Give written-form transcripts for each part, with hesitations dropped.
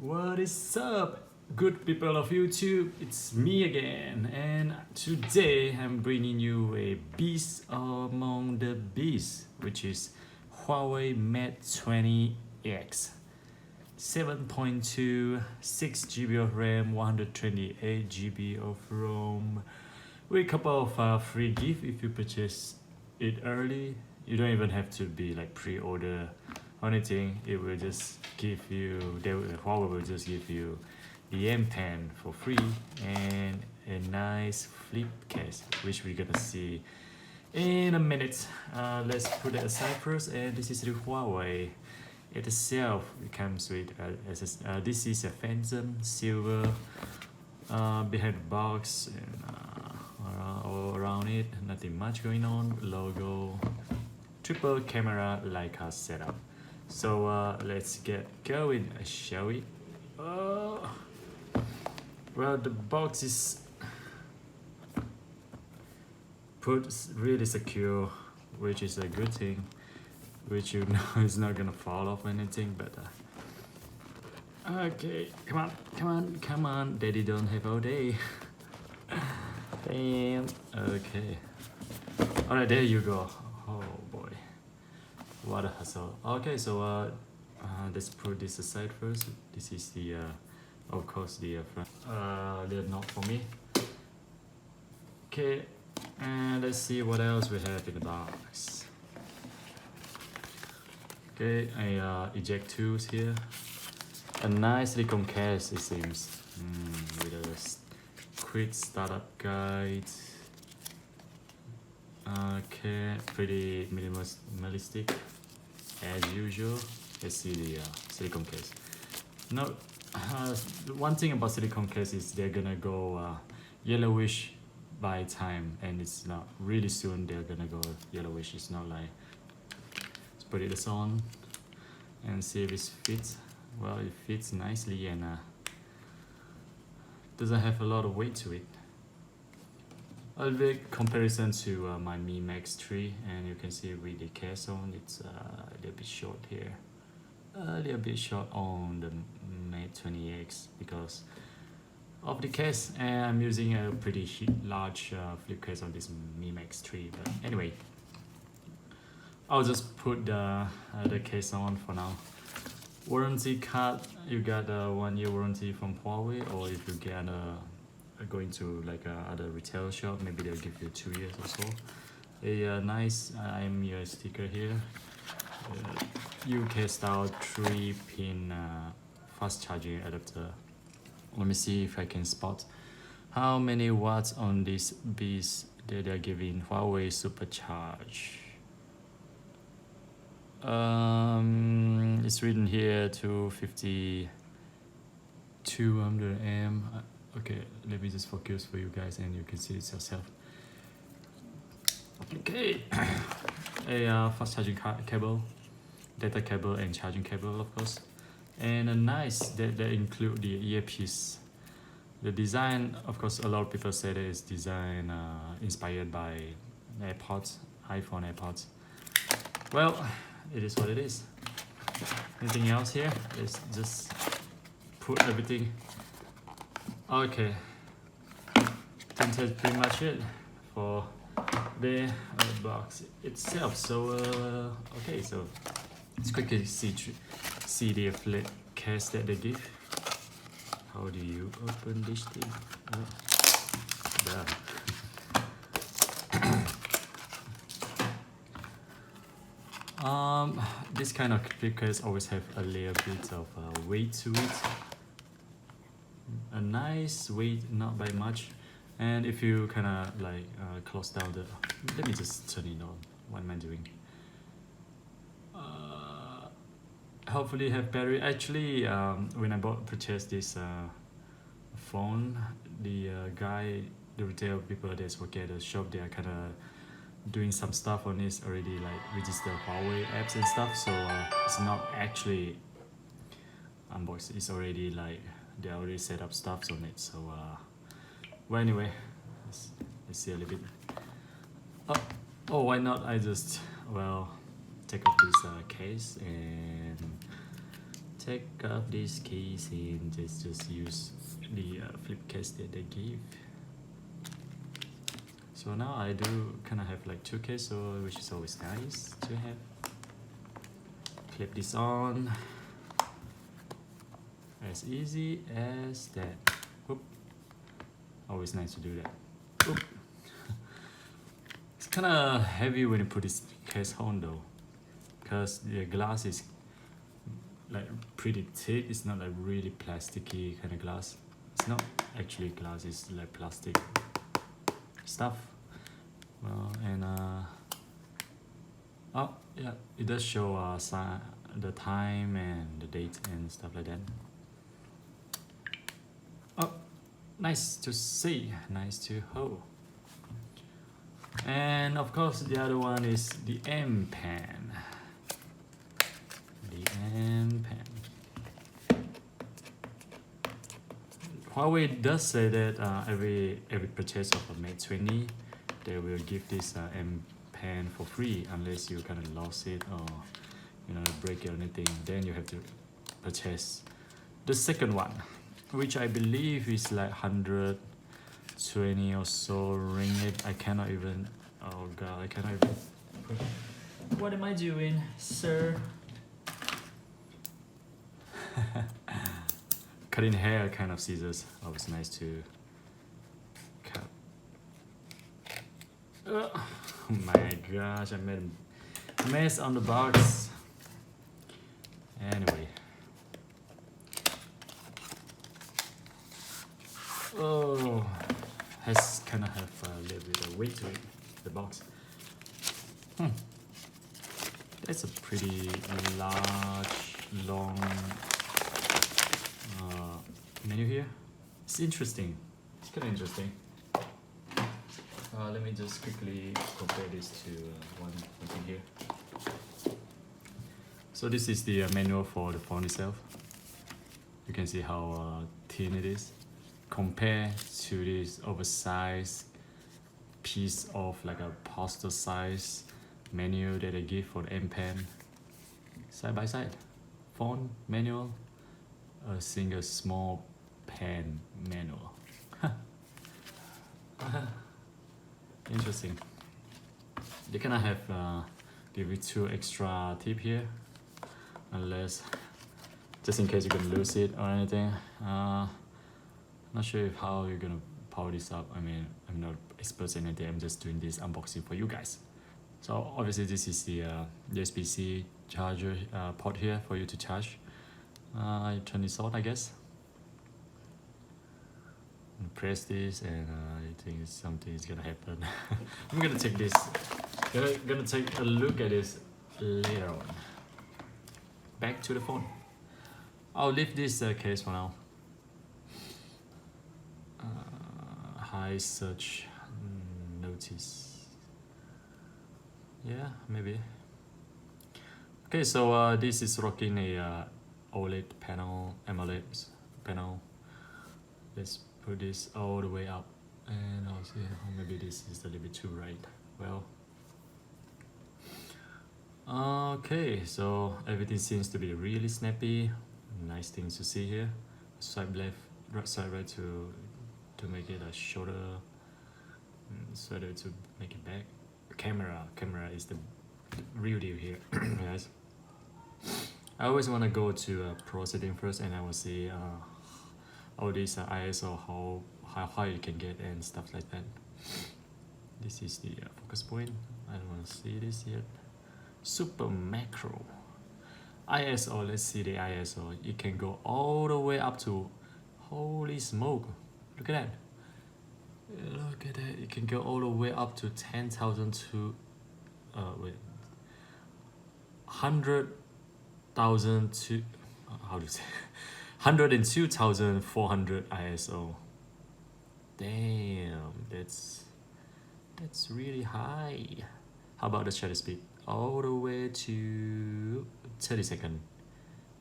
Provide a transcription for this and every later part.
What is up, good people of YouTube? It's me again, and today I'm bringing you a beast among the beasts, which is Huawei Mate 20X. 7.2, 6GB of RAM, 128GB of ROM, with a couple of free gift if you purchase it early. You don't even have to be like pre-order or anything. It will just give you, Huawei will just give you the M10 for free and a nice flip case, which we're gonna see in a minute. Let's put it aside first, and this is the Huawei itself. It comes with this is a Phantom Silver behind the box, and all around it nothing much going on. Logo, triple camera Leica setup. So let's get going, shall we? Well, the box is put really secure, which is a good thing, which you know is not gonna fall off or anything. But okay, come on, daddy don't have all day. Damn. Okay, all right, there you go. Oh boy, what a hustle. Okay, so let's put this aside first. This is the of course the front note for me. Okay, and let's see what else we have in the box. Okay, a eject tools here, a nice silicone case it seems, with a quick startup guide. Okay, pretty minimalistic as usual. Let's see the silicone case. No, one thing about silicone case is they're gonna go yellowish by time, and it's not really soon they're gonna go yellowish. It's not like, let's put it on and see if it fits. Well, it fits nicely, and doesn't have a lot of weight to it. A big comparison to my Mi Max 3, and you can see with the case on, it's a little bit short here. A little bit short on the Mate 20X because of the case, and I'm using a pretty large flip case on this Mi Max 3. But anyway, I'll just put the case on for now. Warranty card, you got a 1-year warranty from Huawei, or if you get going to like other retail shop, maybe they'll give you 2 years or so. A nice IMEI sticker here. UK style 3-pin fast charging adapter. Let me see if I can spot how many watts on this beast that they're giving. Huawei Supercharge. It's written here 250, 200 amp. Okay, let me just focus for you guys and you can see it yourself. Okay, a fast charging cable, data cable and charging cable of course, and a nice that include the earpiece. The design, of course, a lot of people say that it's design inspired by AirPods, iPhone AirPods. Well, it is what it is. Anything else here? Let's just put everything. Okay, I think that's pretty much it for the box itself. So okay, so let's quickly see the flip case that they give. How do you open this thing? This kind of flip case always have a little bit of weight to it. A nice weight, not by much. And if you kind of like close down the, let me just turn it on. What am I doing? Hopefully have battery. Actually, when I purchased this phone, the the retail people that's work at the shop, they are kind of doing some stuff on this already, like register Huawei apps and stuff. So it's not actually unboxed. It's already like they already set up stuff on it. So well, anyway, let's see a little bit. Oh, why not? I just take off this case and take off this case and just use the flip case that they give. So now I do kind of have like two cases, so which is always nice to have. Clip this on, as easy as that. Oop. Always nice to do that. Oop. It's kind of heavy when you put this case on though, because the glass is like pretty thick. It's not like really plasticky kind of glass. It's not actually glass, it's like plastic stuff. Well, and oh yeah, it does show the time and the date and stuff like that. Oh, nice to see, nice to hold. And of course the other one is the M pen. The M pen. Huawei does say that every purchase of a Mate 20, they will give this M pen for free unless you kind of lost it or break it or anything. Then you have to purchase the second one, which I believe is like 120 or so ringgit. I cannot even. Oh god, I cannot even. What am I doing, sir? Cutting hair kind of scissors. Always nice to cut. Oh my gosh, I made a mess on the box. Anyway. Oh, has kind of have a little bit of weight to it, the box. That's a pretty large, long menu here. It's interesting. It's kind of interesting. Let me just quickly compare this to one thing here. So this is the manual for the phone itself. You can see how thin it is compared to this oversized piece of like a poster size menu that they give for the M pen. Side by side, phone manual, a single small pen manual. Interesting. They kind of have give you 2 extra tip here, unless just in case you're gonna lose it or anything. Not sure how you're gonna power this up. I mean, I'm not expert in anything. I'm just doing this unboxing for you guys. So obviously this is the USB-C charger port here for you to charge. I turn this on, I guess. And press this, and I think something is gonna happen. I'm gonna take this. Gonna take a look at this later on. Back to the phone. I'll leave this case for now. High search notice. Yeah, maybe. Okay, so this is rocking a OLED panel, AMOLED panel. Let's put this all the way up, and I'll see. Oh, maybe this is a little bit too right. Well. Okay, so everything seems to be really snappy. Nice things to see here. Swipe left, right, swipe right to make it a shorter, swipe to make it back. Camera is the real deal here, guys. I always want to go to pro setting first, and I will see all these ISO, how high you can get and stuff like that. This is the focus point. I don't want to see this yet. Super macro ISO. Let's see the ISO. It can go all the way up to, holy smoke, look at that. Look at that. It can go all the way up to 10,000 to 100,000 to how do you say 102,400 ISO. Damn, that's really high. How about the shutter speed? All the way to 30 seconds,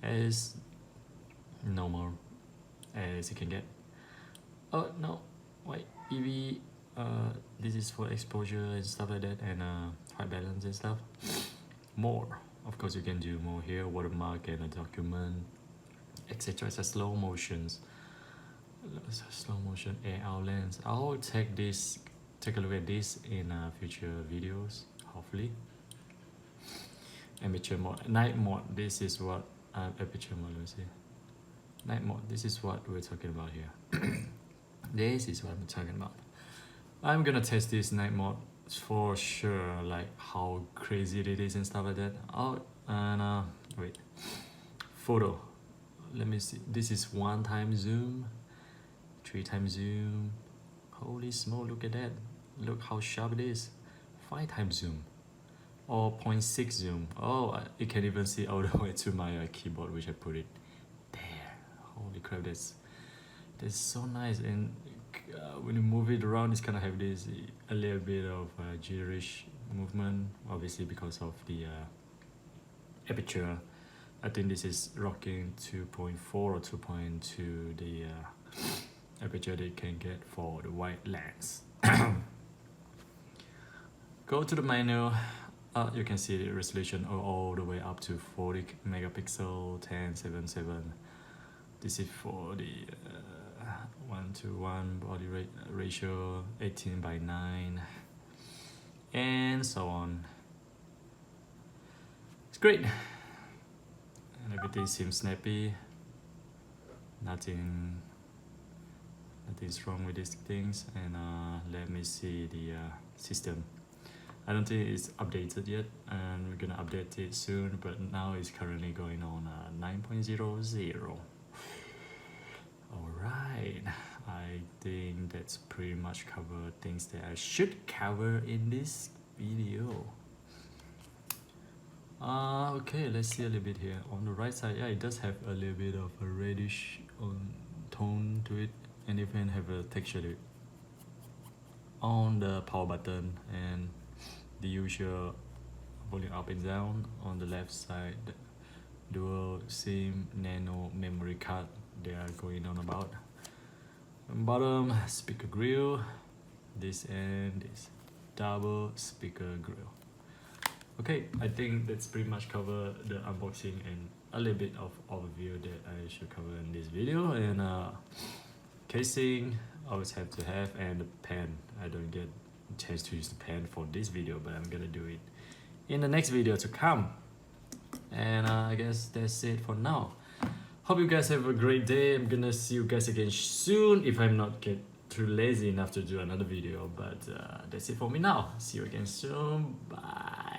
as normal as you can get. Oh no, wait, EV, this is for exposure and stuff like that, and white balance and stuff. More, of course you can do more here, watermark and a document, etc. It's a slow motion AR lens. I'll take a look at this in future videos, hopefully. Aperture mode, night mode. This is what aperture mode. Let's see. Night mode. This is what we're talking about here. This is what I'm talking about. I'm gonna test this night mode for sure, like how crazy it is and stuff like that. Oh, and wait, photo. Let me see. This is 1x zoom, 3x zoom. Holy smoke! Look at that. Look how sharp it is. 5x zoom, or 0.6 zoom. Oh, you can even see all the way to my keyboard, which I put it there. Holy crap! That's so nice. And when you move it around, it's kind of have this a little bit of jitterish movement, obviously because of the aperture. I think this is rocking 2.4 or 2.2, the aperture they can get for the wide lens. Go to the menu. You can see the resolution all the way up to 40 megapixel, 1077. This is for the 1:1 body ratio, 18:9, and so on. It's great, and everything seems snappy. Nothing's wrong with these things. And let me see the system. I don't think it's updated yet, and we're gonna update it soon. But now it's currently going on 9.00. Alright, I think that's pretty much covered things that I should cover in this video. Okay, let's see a little bit here. On the right side, yeah, it does have a little bit of a reddish tone to it, and even have a texture to it. On the power button and the usual volume up and down. On the left side, dual SIM nano memory card they are going on about. On bottom, speaker grill, this and this, double speaker grill. Okay, I think that's pretty much cover the unboxing and a little bit of overview that I should cover in this video. And casing always have to have, and the pen. I don't get a chance to use the pen for this video, but I'm gonna do it in the next video to come. And I guess that's it for now. Hope you guys have a great day. I'm gonna see you guys again soon if I'm not get too lazy enough to do another video. But that's it for me now. See you again soon. Bye.